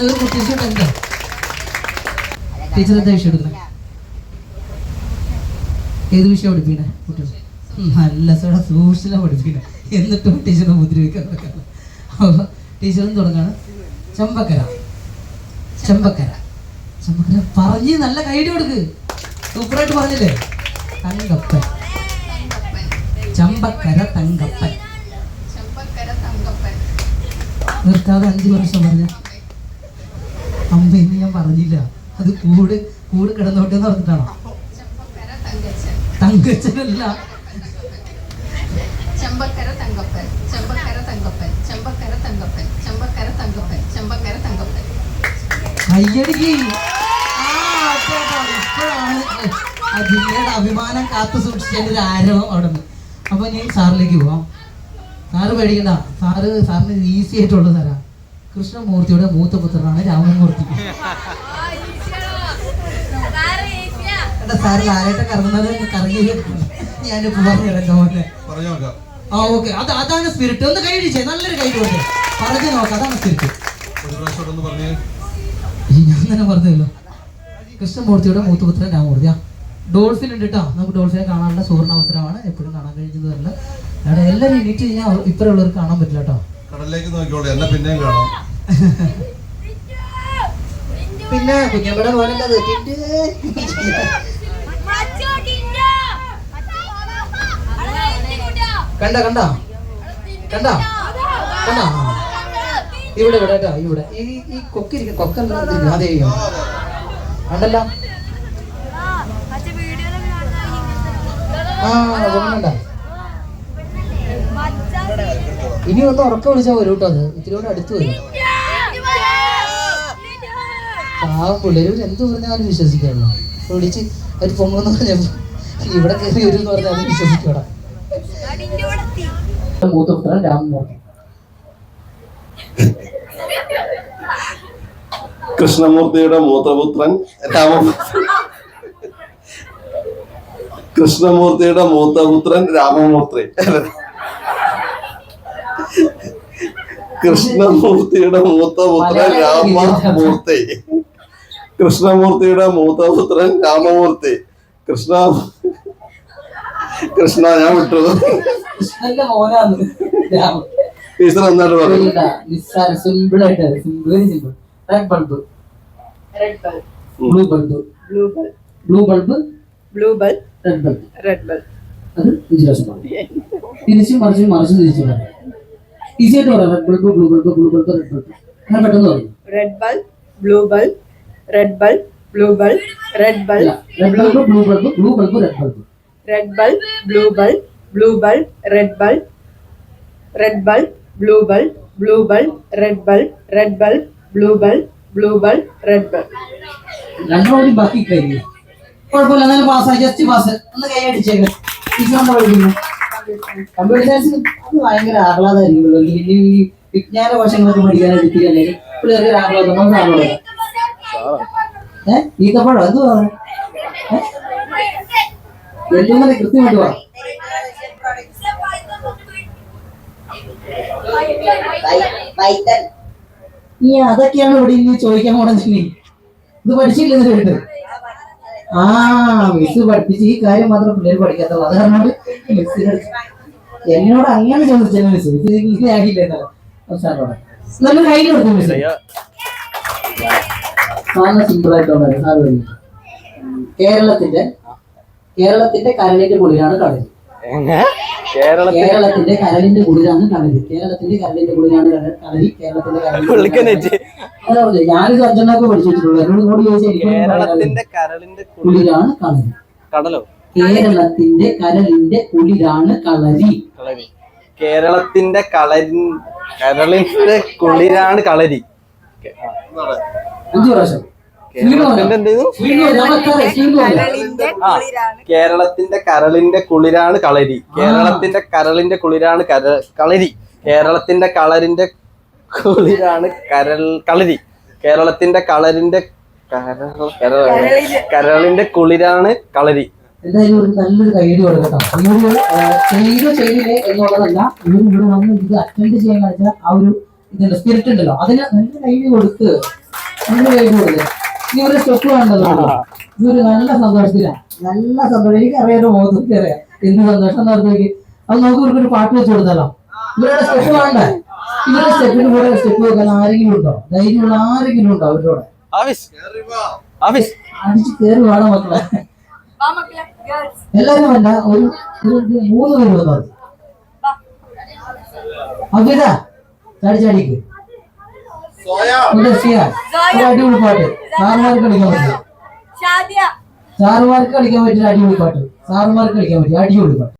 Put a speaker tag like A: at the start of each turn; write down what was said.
A: എന്താ ടീച്ചർ എന്താ വിഷയം എടുക്കുന്നത്? ഏത് വിഷയം പഠിപ്പിക്കണേ കുട്ടികൾ? നല്ല സൂക്ഷിച്ചാണ് പഠിപ്പിക്കണേ. എന്നിട്ടും ടീച്ചറെ ഉപദ്രവിക്കാൻ നടക്കാണ്. അപ്പോൾ ടീച്ചറും തുടങ്ങാണ്. ചെമ്പക്കര ചെമ്പക്കര ചെമ്പക്കര പറഞ്ഞ് നല്ല കൈഡി കൊടുക്ക്. സൂപ്പറായിട്ട് പറഞ്ഞില്ലേ? തങ്കപ്പൻ ചമ്പക്കര തങ്കപ്പൻ. നിർത്താതെ 5 വർഷം പറഞ്ഞ അമ്മയെന്ന് ഞാൻ പറഞ്ഞില്ല. അത് കൂട് കിടന്നോട്ടെ എന്ന് പറഞ്ഞിട്ടാണോ? തങ്കച്ചനല്ല,
B: ചെമ്പക്കര തങ്കപ്പൻ ചെമ്പക്കര തങ്കപ്പൻ ചെമ്പക്കര തങ്കപ്പൻ ചെമ്പക്കര തങ്കപ്പൻ ചെമ്പക്കര തങ്കപ്പൻ.
A: കയ്യടിക്ക്. ഇപ്പോഴാണ് ആ ജില്ലയുടെ അഭിമാനം കാത്തു സൂക്ഷിച്ചതിൻ്റെ ഒരു ആരവം അവിടെ നിന്ന്. അപ്പൊ ഞാൻ സാറിലേക്ക് പോവാം. സാറ് പേടിക്കണ്ട, സാറിന് ഈസി ആയിട്ടുള്ള തരാം. കൃഷ്ണമൂർത്തിയുടെ മൂത്ത പുത്രനാണ് രാമമൂർത്തി. സാറിൽ ആരായിട്ട് കറങ്ങുന്നത് കറങ്ങി ഞാൻ പറഞ്ഞു. ആ ഓക്കെ, അതാണ് സ്പിരിറ്റ്. ഒന്ന് കൈയടിച്ചേ, നല്ലൊരു കൈ കൊടുത്തേ. പറഞ്ഞു നോക്കാം, അതാണ് സ്പിരിറ്റ്. ഞാൻ തന്നെ പറഞ്ഞല്ലോ. കൃഷ്ണമൂർത്തിയുടെ മൂത്തപുത്രൻ രാമമൂർത്തി. ഡോൾഫിൻ ഉണ്ട് കേട്ടോ. നമുക്ക് ഡോൾഫിനെ കാണാനുള്ള സുവർണ്ണ അവസരമാണ്. എപ്പോഴും കാണാൻ കഴിയുന്നതല്ല. അവിടെ എല്ലാവരും എണീറ്റ് കഴിഞ്ഞാൽ ഇപ്പഴുള്ളവർക്ക് കാണാൻ പറ്റില്ല കേട്ടോ.
C: കടലിലേക്ക് നോക്കിക്കോളൂ, എന്നെ പിന്നെയും കാണാം.
A: പിന്നെ കുഞ്ഞമ്മയുടെ പോലല്ലത്. കണ്ട കണ്ട കണ്ട കണ്ട ഇവിടെ കേട്ടോ. ഇവിടെ ഈ കൊക്കിരിക്കും. കൊക്കല്ല അതെ കണ്ടല്ലോ. കണ്ട. ഇനി ഒന്ന് ഉറക്കം വിളിച്ചാൽ വരും കേട്ടോ. അത് ഇത്തിരി കൂടെ അടുത്ത് വരും. ആ പിള്ളേർ എന്ത് പറഞ്ഞാലും വിശ്വസിക്കാമല്ലോ. വിളിച്ച് അവർ പൊങ്ങുന്ന പറഞ്ഞപ്പോ ഇവിടെ കയറി വരും എന്ന് പറഞ്ഞാൽ അത് വിശ്വസിക്കോടാ. മൂത്തപുത്രൻ രാമമൂർത്തി.
C: കൃഷ്ണമൂർത്തിയുടെ മൂത്തപുത്രൻ രാമമൂർത്തി. കൃഷ്ണമൂർത്തിയുടെ മൂത്തപുത്രൻ രാമമൂർത്തി. കൃഷ്ണമൂർത്തിയുടെ മൂത്തപുത്രൻ രാമമൂർത്തി. കൃഷ്ണമൂർത്തിയുടെ മൂത്തപുത്രൻ രാമമൂർത്തി. കൃഷ്ണ ഞാൻ വിട്ടു. ടീച്ചർ എന്നാണ് പറയുന്നത്?
A: സിമ്പിൾ ആയിട്ട് simple. Red bulb, blue bulb, blue bulb, red bulb,
B: red bulb.
A: അത് തിരിച്ചും മറിച്ചും തിരിച്ചും ഈസി ആയിട്ട് പറയാം. Red bulb, blue bulb, blue bulb, red bulb. ഞാൻ പെട്ടെന്ന് പറയും.
B: Red bulb, blue bulb, red bulb, blue bulb, red bulb,
A: red bulb, blue bulb, blue bulb, red bulb.
B: Red bulb, blue bulb, blue bulb, red bulb, red bulb, blue bulb, blue bulb, red bulb, red bulb, blue bulb, blue bulb, red bulb.
A: രണ്ടോടി ബാക്കി കഴിഞ്ഞു. കുഴപ്പമില്ല, എന്നാലും പാസ്സായി. Just pass. ഒന്ന് കൈ അടിച്ചേക്ക്. ടീച്ചറിന്റെ പഠിക്കുന്നു. കമ്പ്യൂട്ടർ സയൻസ് അത് ഭയങ്കര ആഹ്ലാദമായിരിക്കുമല്ലോ. ഈ വിജ്ഞാന കോശങ്ങളൊക്കെ പഠിക്കാനായിട്ട് പിള്ളേർക്ക് ആഹ്ലാദം. ഈത്തപ്പഴം എന്തുവാ? വെല്ലുന്നത് കൃത്യമായിട്ട് വാ. നീ അതൊക്കെയാണ് ഇവിടെ ഇനി ചോദിക്കാൻ പോണെന്ന്. ഇത് പഠിച്ചില്ലെന്ന് കേട്ട്. മിസ് പഠിപ്പിച്ച് ഈ കാര്യം മാത്രം പിള്ളേർ പഠിക്കാത്തുള്ളൂ. അത് കാരണം മിസ്സിന് എന്നോട് അങ്ങനെ ചോദിച്ചാൽ മിസ് ഇങ്ങനെ ആകില്ല എന്നല്ല സാറിനോട്. നല്ല കയ്യിൽ കൊടുക്കും മിസ്. നല്ല സിമ്പിൾ ആയിട്ടുള്ള സാറ് കഴിഞ്ഞു. കേരളത്തിന്റെ കരളിന്റെ കുളിരാണ് കടൽ. കേരളത്തിന്റെ കരളിന്റെ കുളിരാണ് കടല്. കേരളത്തിന്റെ കരളിന്റെ കുളിരാണ് കളരി. കേരളത്തിന്റെ ഞാനിത് അഞ്ചെണ്ണൊക്കെ പഠിച്ചു വെച്ചിട്ടുള്ളൂ. എന്നോട് ചോദിച്ചാൽ കുളിരാണ് കളരി. കേരളത്തിന്റെ കരളിന്റെ കുളിരാണ് കളരി.
D: കേരളത്തിന്റെ കരളിന്റെ കുളിരാണ് കളരി.
A: 5 പ്രാവശ്യം.
D: കേരളത്തിന്റെ കരളിന്റെ കുളിരാണ് കളരി. കേരളത്തിന്റെ കരളിന്റെ കുളിരാണ് കളരി. കേരളത്തിന്റെ കളരിന്റെ കുളിരാണ് കളരി. കേരളത്തിന്റെ കരളിന്റെ കുളിരാണ് കളരി.
A: എന്തായാലും ഒരു നല്ലൊരു കൈയ്യടി കൊടുക്കട്ടോ. ചെയ്തില്ലേ എന്നുള്ളതല്ല, ഇവിടെ വന്ന് ഇത് അറ്റൻഡ് ചെയ്യാൻ കഴിച്ച ആ ഒരു ഇതിന്റെ സ്പിരിറ്റ് ഉണ്ടല്ലോ, അതിന് നല്ല കൈയ്യടി കൊടുത്ത് നിങ്ങൾ കഴിക്കൂല്ലേ ഇനി ഒരു സ്റ്റെപ്പ് വേണ്ടല്ലോ ഇതൊരു നല്ല സന്തോഷത്തിലാണ് നല്ല സന്തോഷം എനിക്കറിയാലോ മുഖത്തൊക്കെ അറിയാം എന്ത് സന്തോഷം എന്ന് പറഞ്ഞേക്ക് അത് നമുക്ക് ഇവർക്കൊരു പാട്ട് വെച്ച് കൊടുത്താലോ ഇവരുടെ സ്റ്റെപ്പ് വേണ്ടേ ഇവരുടെ സ്റ്റെപ്പിന് കൂടെ സ്റ്റെപ്പ് വെക്കാൻ ആരെങ്കിലും ഉണ്ടോ ധൈര്യമുള്ള ആരെങ്കിലും ഉണ്ടോ അവരുടെ കൂടെ അടിച്ച് കയറി വേണം മക്കളെ എല്ലാരും വേണ്ട ഒരു 3 പേര് വന്നാൽ മതി അഭിത ചാടിക്ക് അടിപൊളി പാട്ട് സാറുമാർക്ക് കളിക്കാൻ പറ്റില്ല സാറുമാർക്ക് കളിക്കാൻ പറ്റില്ല അടിപൊളി പാട്ട് സാറുമാർക്ക് കളിക്കാൻ പറ്റില്ല അടിപൊളി പാട്ട്